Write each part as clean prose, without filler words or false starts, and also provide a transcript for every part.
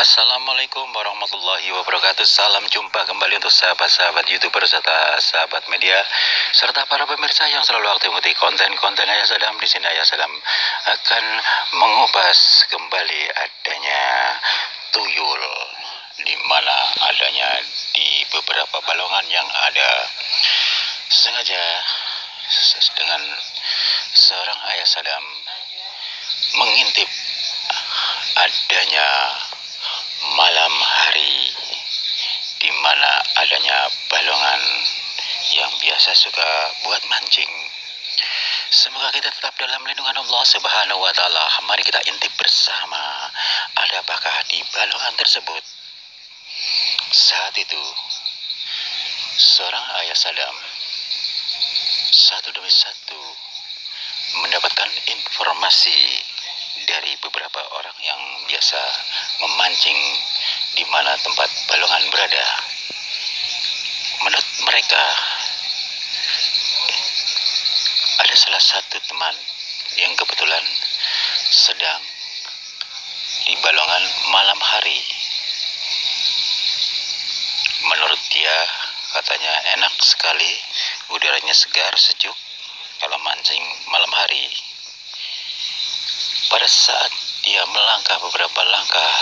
Assalamualaikum warahmatullahi wabarakatuh. Salam jumpa kembali untuk sahabat-sahabat YouTuber serta sahabat media serta para pemirsa yang selalu aktif mengikuti konten-konten Ayah Sadam. Di sini Ayah Sadam akan mengupas kembali adanya tuyul, di mana adanya di beberapa balongan yang ada. Sengaja dengan seorang Ayah Sadam mengintip adanya malam hari, di mana adanya balongan yang biasa suka buat mancing. Semoga kita tetap dalam lindungan Allah Subhanahu wa Ta'ala. Mari kita intip bersama, ada apakah di balongan tersebut. Saat itu seorang Ayah Sadam satu demi satu mendapatkan informasi dari beberapa orang yang biasa memancing di mana tempat balongan berada. Menurut mereka, ada salah satu teman yang kebetulan sedang di balongan malam hari. Menurut dia, katanya enak sekali, udaranya segar, sejuk kalau mancing malam hari. Pada saat dia melangkah beberapa langkah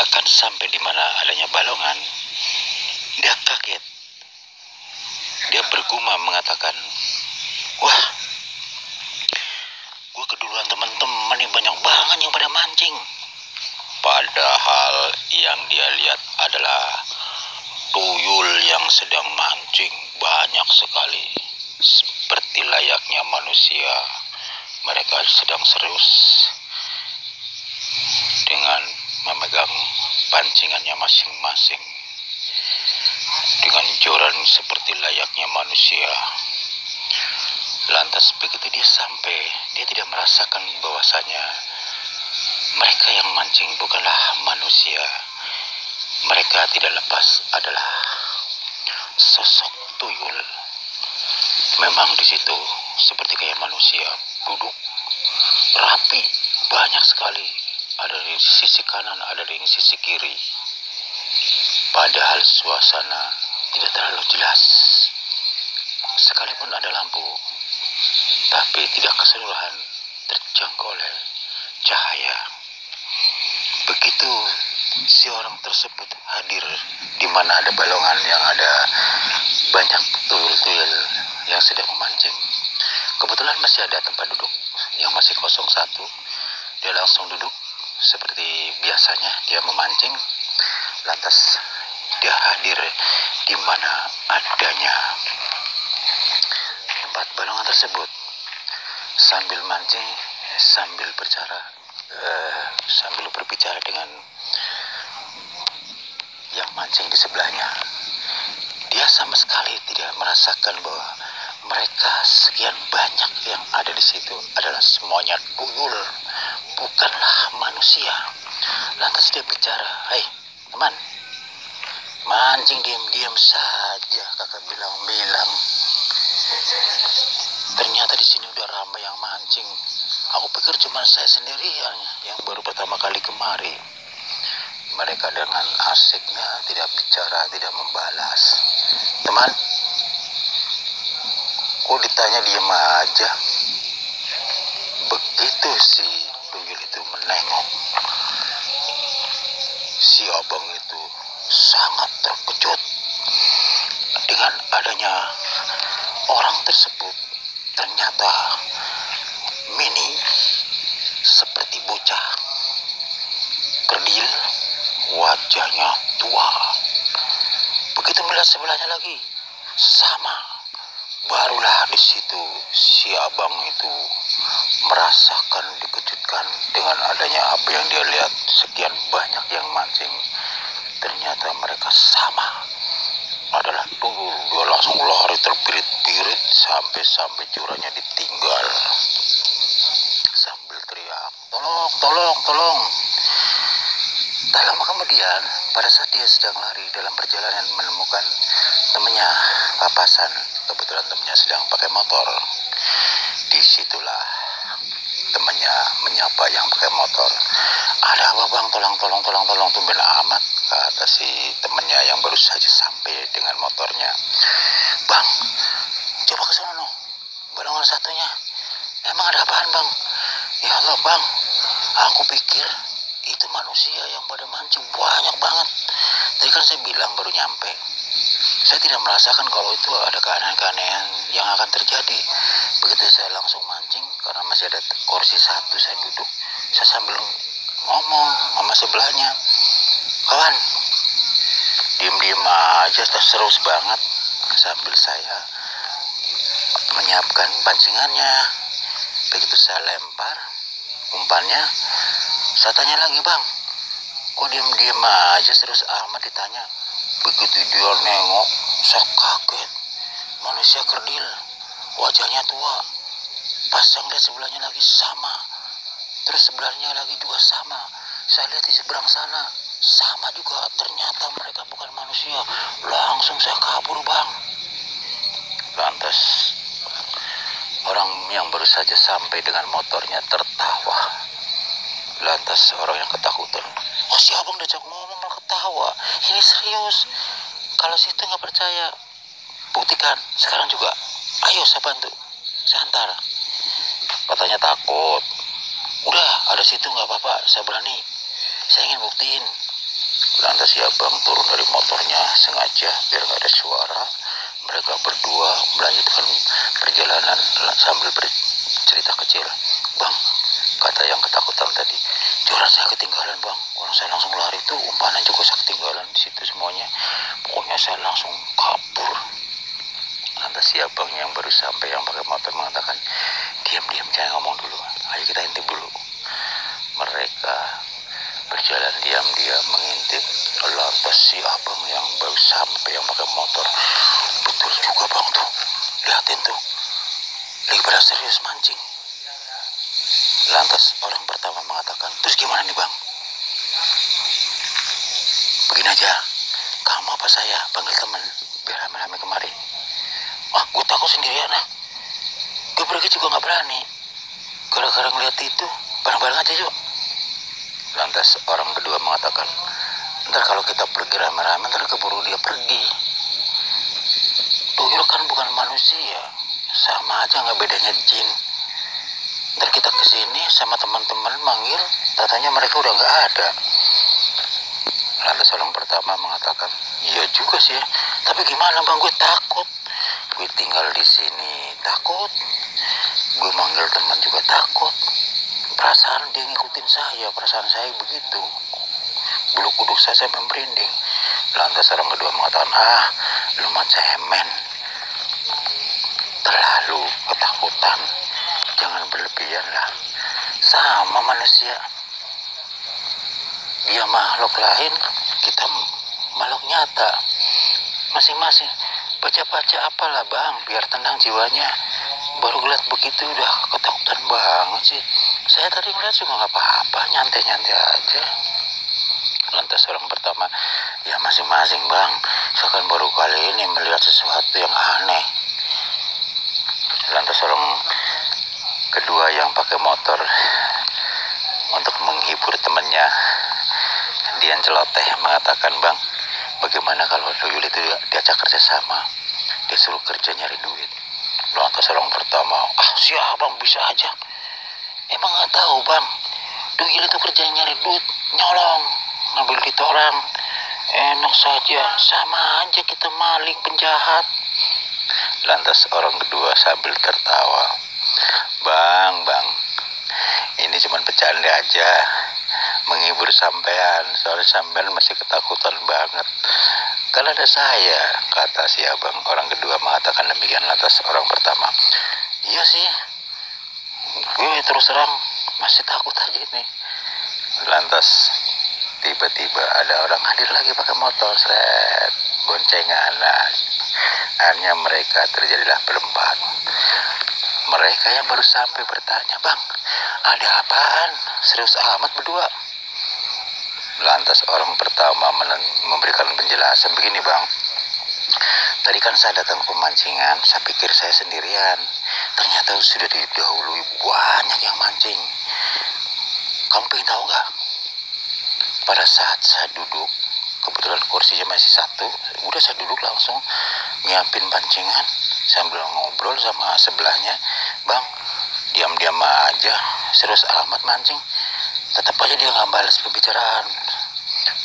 akan sampai di mana adanya balongan, dia kaget. Dia bergumam mengatakan, "Wah, gue keduluan teman-teman nih, banyak banget yang pada mancing." Padahal yang dia lihat adalah tuyul yang sedang mancing banyak sekali. Seperti layaknya manusia, mereka sedang serius dengan memegang pancingannya masing-masing dengan joran seperti layaknya manusia. Lantas begitu dia sampai, dia tidak merasakan bahwasanya mereka yang mancing bukanlah manusia. Mereka tidak lepas adalah sosok tuyul. Memang di situ seperti kayak manusia, duduk rapi, banyak sekali, ada di sisi kanan, ada di sisi kiri. Padahal suasana tidak terlalu jelas, sekalipun ada lampu, tapi tidak keseluruhan terjangkau oleh cahaya. Begitu si orang tersebut hadir di mana ada balongan yang ada banyak tuyul-tuyul yang sedang memancing. Kebetulan masih ada tempat duduk yang masih kosong satu. Dia langsung duduk seperti biasanya dia memancing. Lantas dia hadir di mana adanya tempat balongan tersebut. Sambil mancing, sambil berbicara dengan yang mancing di sebelahnya. Dia sama sekali tidak merasakan bahwa mereka sekian banyak yang ada di situ adalah semuanya tuyul, bukanlah manusia. Lantas dia bicara, "Hei teman, mancing diam-diam saja, kakak bilang-bilang. Ternyata di sini udah ramai yang mancing. Aku pikir cuma saya sendirian yang baru pertama kali kemari." Mereka dengan asiknya tidak bicara, tidak membalas. "Teman, kok ditanya diam aja?" Begitu si tuyul itu menengok, si abang itu sangat terkejut dengan adanya orang tersebut. Ternyata mini seperti bocah kerdil, wajahnya tua. Begitu melihat sebelahnya lagi, sama. Barulah di situ si abang itu merasakan dikejutkan dengan adanya apa yang dia lihat, sekian banyak yang mancing. Ternyata mereka sama, adalah tuyul. Dia langsung lari terbirit-birit sampai jorannya ditinggal sambil teriak, "Tolong, tolong, tolong." Tak lama kemudian, pada saat dia sedang lari dalam perjalanan menemukan temannya papasan, kebetulan temannya sedang pakai motor. Disitulah temannya menyapa yang pakai motor, "Ada apa Coba bang, tolong, tumben amat, kata si temennya yang baru saja sampai dengan motornya. Bang, coba ke sana no, golongan satunya. Emang ada apaan bang? Ya Allah bang, aku pikir itu manusia yang pada mancing banyak banget. Tadi kan saya bilang baru nyampe. Saya tidak merasakan kalau itu ada keanehan-keanehan yang akan terjadi. Begitu saya langsung mancing, karena masih ada kursi satu saya duduk, saya sambil ngomong sama sebelahnya, kawan, diem-diem aja, terus banget, sambil saya menyiapkan pancingannya. Begitu saya lempar umpannya, saya tanya lagi, bang, kok diem-diem aja terus amat ditanya. Begitu dia nengok, saya kaget. Manusia kerdil, wajahnya tua. Pas saya lihat sebelahnya lagi sama, terus sebelahnya lagi juga sama. Saya lihat di seberang sana sama juga. Ternyata mereka bukan manusia. Langsung saya kabur bang. Lantas orang yang baru saja sampai dengan motornya tertawa. Lantas orang yang ketakutan, oh si abang diajak ngomong malah ketawa. Ini serius. Kalau situ nggak percaya, buktikan sekarang juga. Ayo saya bantu, saya antar. Katanya takut. Udah ada situ nggak apa-apa, saya berani. Saya ingin buktiin. Lantas si abang turun dari motornya sengaja biar nggak ada suara. Mereka berdua melanjutkan perjalanan sambil bercerita kecil. Bang, kata yang ketakutan tadi, joran saya ketinggalan bang. Orang saya langsung lari tuh, umpanan juga saya ketinggalan di situ semuanya. Pokoknya saya langsung kabur. Lantas si abang yang baru sampai yang pakai motor mengatakan, diam-diam jangan ngomong dulu. Ayo kita intip dulu. Mereka berjalan diam-diam mengintip. Lantas si abang yang baru sampai yang pakai motor, betul juga bang tuh, lihatin tuh, lagi pada serius mancing. Lantas orang pertama mengatakan, terus gimana nih bang? Begini aja, kamu apa saya panggil teman biar rame-rame kemari. Ah, gue takut sendirian ah. Gue pergi juga gak berani. Gara-gara ngeliat itu, bareng-bareng aja yuk. Lantas orang kedua mengatakan, ntar kalau kita pergi rame-rame, ntar keburu dia pergi. Tuyul kan bukan manusia, sama aja nggak bedanya jin. Ntar kita kesini sama teman-teman manggil, katanya mereka udah nggak ada. Lantas orang pertama mengatakan, iya juga sih ya, tapi gimana bang, gue takut. Gue tinggal di sini takut, gue manggil teman juga takut. Perasaan dia ngikutin saya, perasaan saya begitu. Bulu kuduk saya sampai merinding. Lantas orang kedua mengatakan, ah, lu mah cemen, terlalu ketakutan, jangan berlebihan lah. Sama manusia, dia makhluk lain, kita makhluk nyata. Masing-masing baca-baca apalah bang, biar tenang jiwanya. Baru ngeliat begitu udah ketakutan banget sih. Saya tadi ngeliat juga gak apa-apa, nyantai-nyantai aja. Lantas orang pertama, ya masing-masing bang, saya kan baru kali ini melihat sesuatu yang aneh. Lantas orang kedua yang pakai motor untuk menghibur temannya, dia celoteh mengatakan, bang, bagaimana kalau Tuyul itu diajak kerja sama, dia suruh kerja nyari duit. Lantas orang pertama, ah siapa bang, bisa aja. Emang gak tahu bang, Tuyul itu kerja nyari duit, nyolong, ngambil duit orang. Enak saja, sama aja kita maling, penjahat. Lantas orang kedua sambil tertawa, bang, ini cuma bercanda aja, menghibur sampean, soalnya sampean masih ketakutan banget. Kan ada saya, kata si abang. Orang kedua mengatakan demikian. Lantas orang pertama, iya sih, gue terus terang masih takut aja ini. Lantas tiba-tiba ada orang hadir lagi pakai motor, seret, boncengan. Nah, akhirnya mereka terjadilah berempat. Mereka yang baru sampai bertanya, bang, ada apaan? Serius amat berdua. Lantas orang pertama memberikan penjelasan, begini bang, tadi kan saya datang ke pemancingan, saya pikir saya sendirian, ternyata sudah didahului banyak yang mancing. Kamu pengen tahu gak? pada saat saya duduk, kebetulan kursinya masih satu, udah saya duduk langsung nyiapin pancingan sambil ngobrol sama sebelahnya. Bang, diam-diam aja, serius amat mancing. Tetap aja dia nggak balas pembicaraan.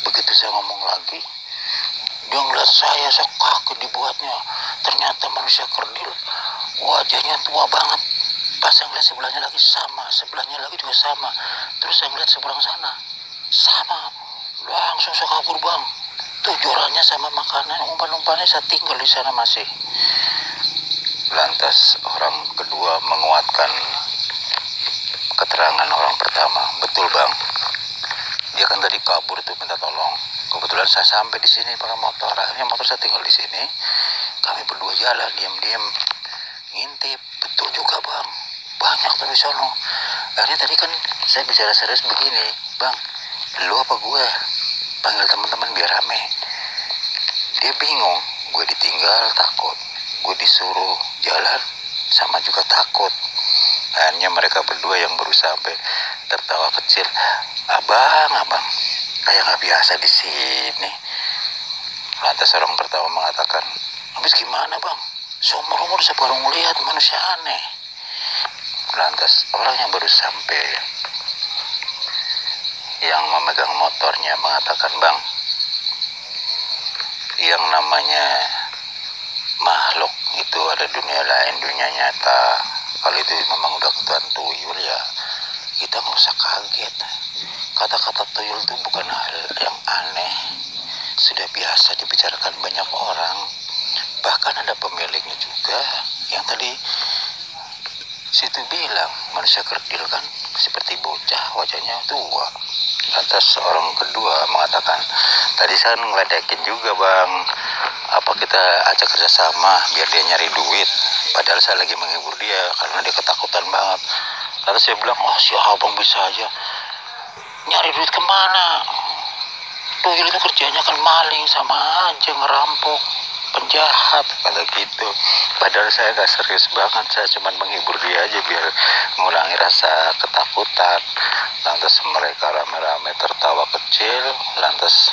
Begitu saya ngomong lagi, dia ngeliat saya kaget dibuatnya. Ternyata manusia kerdil, wajahnya tua banget. Pas saya ngeliat sebelahnya lagi sama, sebelahnya lagi juga sama. Terus saya ngeliat seberang sana, sama. Langsung saya kabur bang. Tujuannya sama makanan, umpan-umpannya saya tinggal di sana masih. Lantas orang kedua menguatkan keterangan orang pertama. Betul bang, dia kan tadi kabur tuh minta tolong. Kebetulan saya sampai di sini pakai motor. Akhirnya motor saya tinggal di sini. Kami berdua jalan diam-diam ngintip. Betul juga bang, banyak tuh di sono. Akhirnya tadi kan saya bicara serius begini, bang, lu apa gue? Panggil teman-teman biar rame. Dia bingung, gue ditinggal takut, gue disuruh jalan sama juga takut. Akhirnya mereka berdua yang berusaha sampai tertawa kecil. Abang, kayak nggak biasa di sini. Lantas orang pertama mengatakan, habis gimana bang? Seumur-umur saya baru melihat manusia aneh. Lantas orang yang baru sampai, yang memegang motornya mengatakan, bang, yang namanya makhluk itu ada dunia lain, dunia nyata. Kalau itu memang udah ketuan tuyul ya, kita nggak usah kaget. Kata-kata tuyul itu bukan hal yang aneh, sudah biasa dibicarakan banyak orang. Bahkan ada pemiliknya juga yang tadi situ bilang manusia kerdil kan seperti bocah, wajahnya tua. Lantas orang kedua mengatakan, tadi saya ngeledekin juga bang, apa kita ajak kerjasama biar dia nyari duit. Padahal saya lagi menghibur dia karena dia ketakutan banget. Lalu saya bilang, oh siapa bang bisa aja. Nyari duit kemana? Tuyul itu kerjanya kan maling, sama aja ngerampok, penjahat, kata gitu. Padahal saya gak serius banget, saya cuma menghibur dia aja biar mengurangi rasa ketakutan. Lantas mereka rame-rame tertawa kecil. Lantas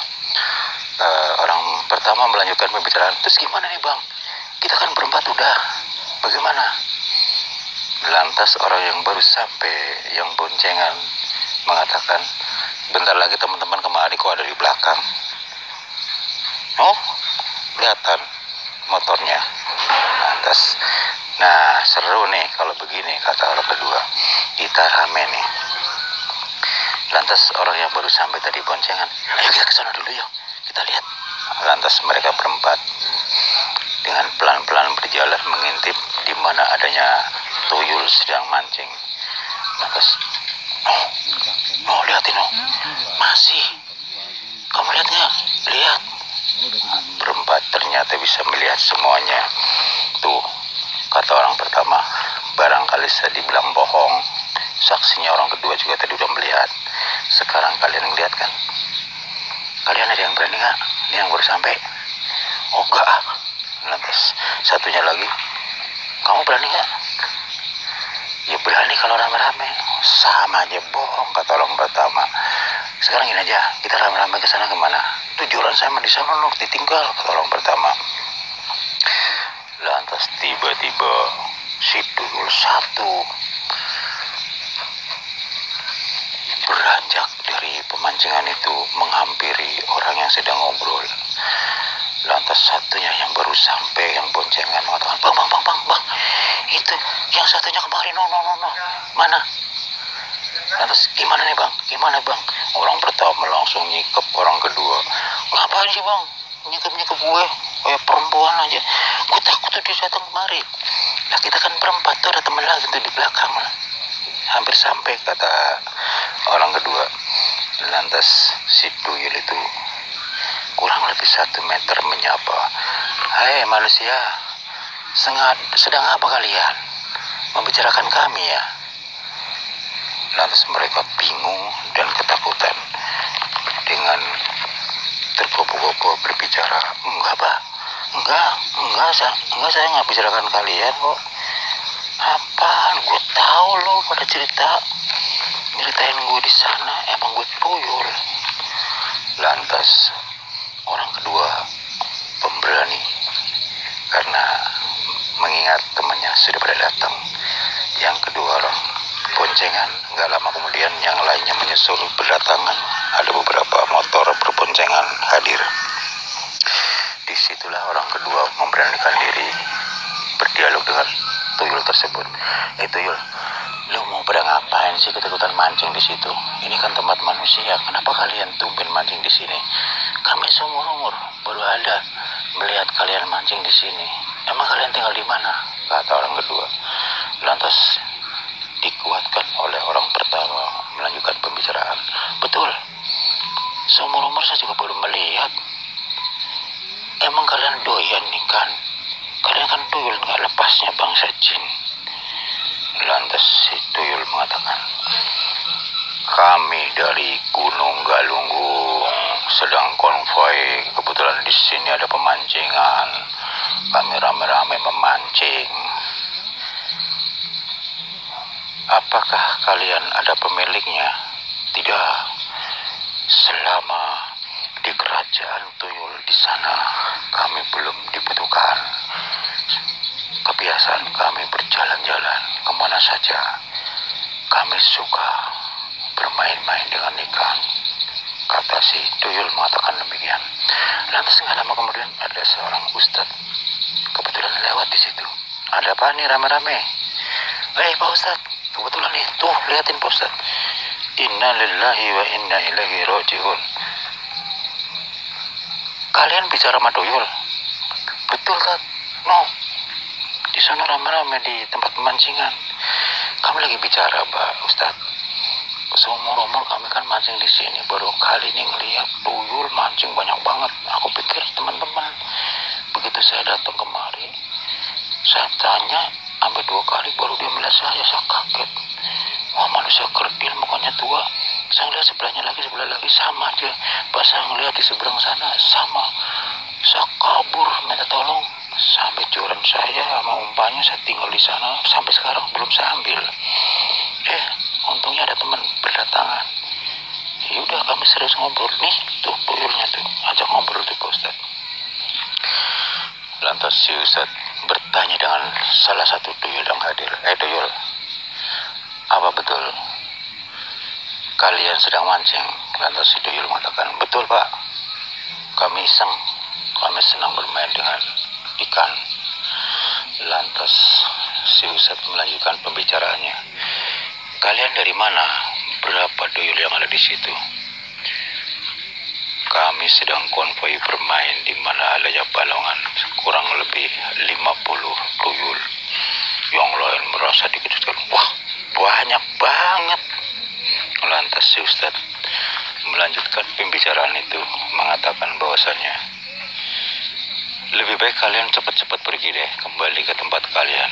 orang pertama melanjutkan pembicaraan. Terus gimana nih bang? Kita kan berempat udah, bagaimana? Lantas orang yang baru sampai, yang boncengan mengatakan, bentar lagi teman-teman kemari kok ada di belakang. Oh, kelihatan motornya. Lantas, nah seru nih kalau begini, kata orang kedua. Kita rame nih. Lantas orang yang baru sampai tadi boncengan, ayo kita ke sana dulu yuk, kita lihat. Lantas mereka berempat dengan pelan-pelan berjalan mengintip di mana adanya tuyul sedang mancing. Lantas, oh lihatin oh, masih. Kamu lihat nggak? Lihat. Berempat ternyata bisa melihat semuanya. Tuh, kata orang pertama, barangkali saya dibilang bohong. Saksinya orang kedua juga tadi udah melihat. Sekarang kalian ngeliat kan? Kalian ada yang berani nggak? Ini yang baru sampai. Oh enggak. Lantas satunya lagi, kamu berani nggak? Ya berani kalau rame-rame. Sama aja bohong, kata orang pertama. Sekarang gini aja, kita rame-rame ke sana kemana? Tujuan saya di sana nuk ditinggal, kata orang pertama. Lantas tiba-tiba si tuyul satu beranjak dari pemancingan itu menghampiri orang yang sedang ngobrol. Lantas satunya yang baru sampai, yang boncengan mengatakan, bang, itu yang satunya kemarin, no, mana? Lantas gimana nih bang? Orang pertama langsung nyikep orang kedua. Ngapain sih bang? Nyikep gue, kayak perempuan aja. Gue takut tuh dia datang kemari. Nah kita kan berempat tuh, ada teman lagi tuh di belakang. Hampir sampai, kata orang kedua. Lantas si tuyul itu kurang lebih 1 meter menyapa. Hai manusia, sedang apa kalian? Membicarakan kami ya? Lantas mereka bingung dan ketakutan dengan tergopoh-gopoh berbicara. Enggak pak, enggak saya nggak bicarakan kalian kok. Apaan? Gue tahu lo pada nyeritain gue di sana, emang gue tuyul. Lantas orang kedua pemberani karena mengingat temannya sudah pada datang. Yang kedua orang boncengan. Gak lama kemudian yang lainnya menyusul berdatangan. Ada beberapa motor berboncengan hadir. Disitulah orang kedua memberanikan diri berdialog dengan tuyul tersebut. Tuyul, lu mau pada ngapain sih ikut-ikutan mancing di situ? Ini kan tempat manusia. Kenapa kalian tumben mancing di sini? Kami seumur-umur baru ada melihat kalian mancing di sini. Emang kalian tinggal di mana? Kata orang kedua. Lantas dikuatkan oleh orang pertama melanjutkan pembicaraan. Betul. Seumur-umur saya juga baru melihat. Emang kalian doyan ikan? Kalian kan tuyul nggak lepasnya bangsa jin. Lantas si tuyul mengatakan, kami dari Gunung Galunggung sedang konvoi. Kebetulan di sini ada pemancingan. Kami rame-rame memancing. Apakah kalian ada pemiliknya? Tidak. Selama di kerajaan tuyul di sana kami belum dibutuhkan. Kebiasaan kami berjalan-jalan kemana saja. Kami suka bermain-main dengan ikan. Kata si tuyul mengatakan demikian. Lantas nggak lama kemudian ada seorang ustadz kebetulan lewat di situ. Ada apa nih rame-rame? Pak Ustadz, kebetulan nih, tuh liatin Pak Ustadz. Inna lillahi wa inna ilaihi rajiun. Kalian bicara sama tuyul? Betul Tat. No. Di sana rame-rame di tempat pemancingan. Kami lagi bicara, Pak Ustadz. Seumur-umur kami kan mancing di sini. Baru kali ini ngeliat tuyul mancing banyak banget. Aku pikir teman-teman. Begitu saya datang kemari, saya tanya sampai 2 kali baru dia melihat saya kaget. Wah, manusia kerdil, mukanya tua. Saya ngeliat sebelah lagi sama aja. Pas saya ngeliat di seberang sana sama. Saya kabur minta tolong. Sampai joran saya sama umpannya saya tinggal di sana. Sampai sekarang belum saya ambil. Untungnya ada teman berdatangan. Yaudah kami serius ngobrol. Nih tuh tuyulnya tuh. Ajak ngobrol tuh Pak Ustadz. Lantas si Ustadz bertanya dengan salah satu tuyul yang hadir. Tuyul, apa betul kalian sedang mancing? Lantas si tuyul mengatakan, betul Pak, kami iseng, kami senang bermain dengan ikan. Lantas si Ustadz melanjutkan pembicaraannya. Kalian dari mana? Berapa tuyul yang ada di situ? Kami sedang konvoi bermain di mana ada Balongan, kurang lebih 50 tuyul. Yang lain merasa dikejutkan. Wah, banyak banget. Lantas si Ustadz melanjutkan pembicaraan itu mengatakan bahwasannya lebih baik kalian cepat-cepat pergi deh kembali ke tempat kalian.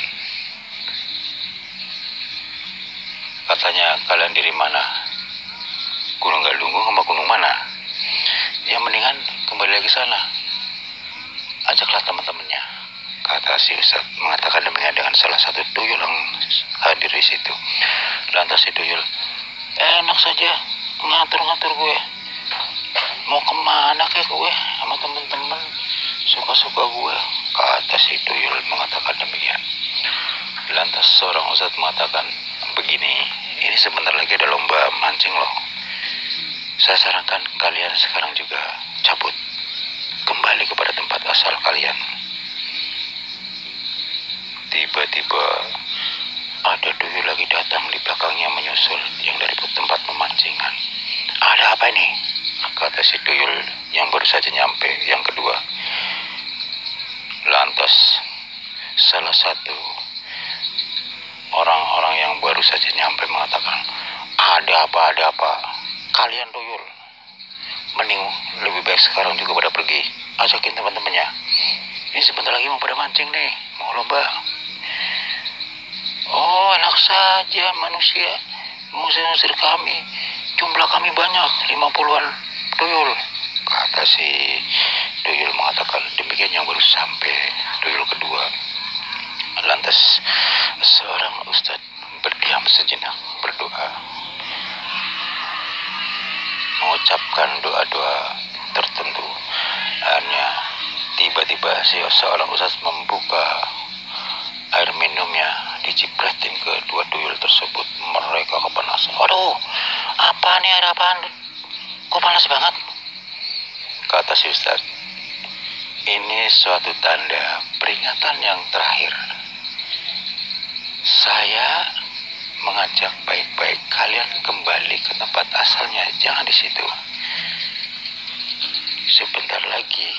Katanya kalian dari mana? Gunung Galunggung sama gunung mana? Ya mendingan kembali lagi sana. Ajaklah teman-temannya. Kata si Ustadz mengatakan demikian dengan salah satu tuyul yang hadir di situ. Lantas si tuyul, enak saja ngatur-ngatur gue. Mau kemana kek gue sama teman-teman, suka-suka gue. Kata si tuyul mengatakan demikian. Lantas seorang Ustadz mengatakan, begini, ini sebentar lagi ada lomba mancing loh. Saya sarankan kalian sekarang juga cabut kembali kepada tempat asal kalian. Tiba-tiba ada tuyul lagi datang di belakangnya menyusul yang dari tempat pemancingan. Ada apa ini? Kata si tuyul yang baru saja nyampe, yang kedua. Lantas salah satu orang-orang yang baru saja nyampe mengatakan, ada apa? Kalian tuyul, mending lebih baik sekarang juga pada pergi. Ajakin teman-temannya. Ini sebentar lagi mau pada mancing nih, mau lomba. Oh, enak saja manusia mengusir kami. Jumlah kami banyak, 50-an tuyul. Kata si tuyul mengatakan demikian yang baru sampai tuyul kedua. Lantas seorang ustadz berdiam sejenak berdoa, mengucapkan doa-doa tertentu. Akhirnya tiba-tiba seorang ustaz membuka air minumnya, dicipratin ke dua tuyul tersebut. Mereka kepanasan. Waduh, apa nih, air apaan? Kok panas banget? Kata si ustaz, ini suatu tanda peringatan yang terakhir. Saya mengajak baik-baik kalian kembali ke tempat asalnya, jangan di situ. Sebentar lagi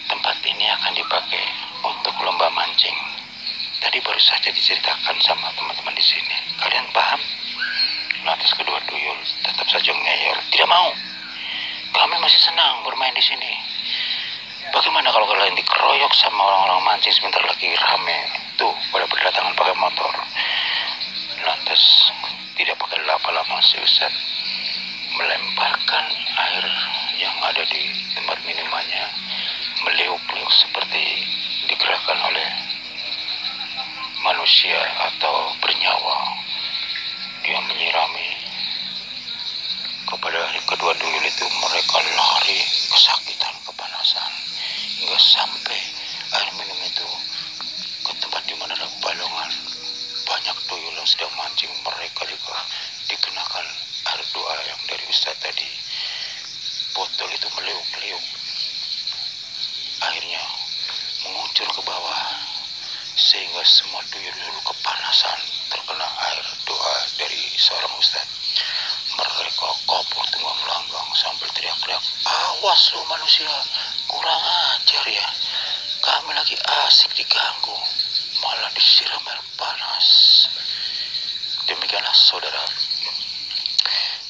tempat ini akan dipakai untuk lomba mancing. Tadi baru saja diceritakan sama teman-teman di sini. Kalian paham? Lantas kedua tuyul tetap saja ngeyel. Tidak mau. Kami masih senang bermain di sini. Bagaimana kalau kalian dikeroyok sama orang-orang mancing sebentar lagi rame tuh pada berdatangan pakai motor. Lantas tidak pakai lama-lama si Ustaz melemparkan air yang ada di tempat minumannya, meliuk-liuk seperti digerakkan oleh manusia atau bernyawa. Dia menyirami kepada kedua tuyul itu. Mereka lari kesakitan, kepanasan, hingga sampai air minum itu ke tempat di mana ada balongan. Banyak tuyul yang sedang mancing, mereka juga dikenakan air doa yang dari Ustaz tadi. Botol itu meliuk-liuk, akhirnya mengucur ke bawah, sehingga semua tuyul kepanasan terkena air doa dari seorang Ustaz. Mereka kabur tunggang langgang sambil teriak-teriak, awas lu manusia, kurang ajar ya, kami lagi asik diganggu, malah disiram air panas. Demikianlah saudara,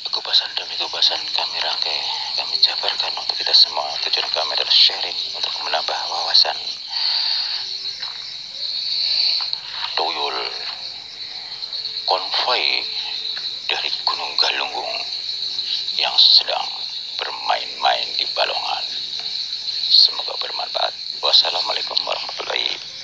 kupasan demi kupasan kami rangkai, kami jabarkan untuk kita semua. Tujuan kami adalah sharing untuk menambah wawasan. Tuyul konvoi dari Gunung Galunggung yang sedang bermain-main di Balongan. Semoga bermanfaat. Wassalamualaikum warahmatullahi wabarakatuh.